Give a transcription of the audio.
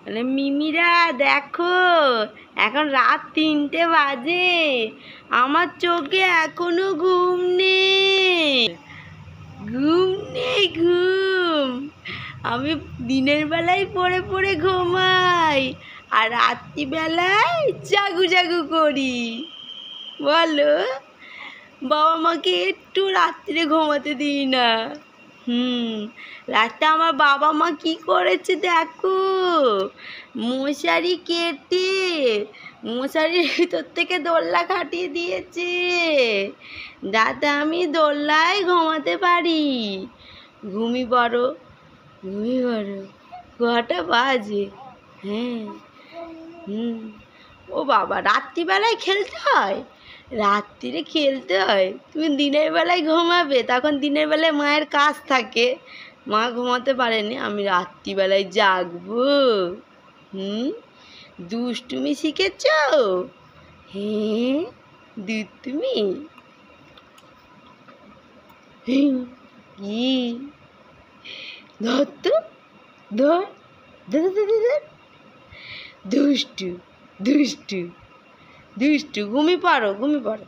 মানে মিমিরা দেখো, এখন রাত 3টে বাজে, আমার চোখে এখনো ঘুম নেই, ঘুম নেই, ঘুম। আমি দিনের বেলায় পড়ে পড়ে ঘুমাই আর রাত্রিবেলায় জাগু জাগু করি। বলো, বাবা মাকে একটু রাত্রে ঘুমাতে দিই না। রাতে আমার বাবা মা কি করেছে দেখো, মশারি কেটে মশারির ভিতর থেকে দোলনা খাটিয়ে দিয়েছে, যাতে আমি দোলনায় ঘুমাতে পারি। ঘুমিয়ে পড়ো, ঘুমিয়ে পড়ো। কটা বাজে? হ্যাঁ। ও বাবা, রাত্রিবেলায় খেলতে হয়? রাত্রিরে খেলতে হয়? তুমি দিনের বেলায় ঘুমাবে, তখন দিনের বেলায় মায়ের কাজ থাকে, মা ঘুমাতে পারেনি, আমি রাত্রিবেলায় জাগবো। দুষ্টুমি শিখেছ? হ্যাঁ, দুষ্টুমি। কি? ধর তো, ধর, ধর ধর ধর। দুষ্টু দুষ্টু দুষ্টু। ঘুমিয়ে পড়ো, ঘুমিয়ে পড়ো।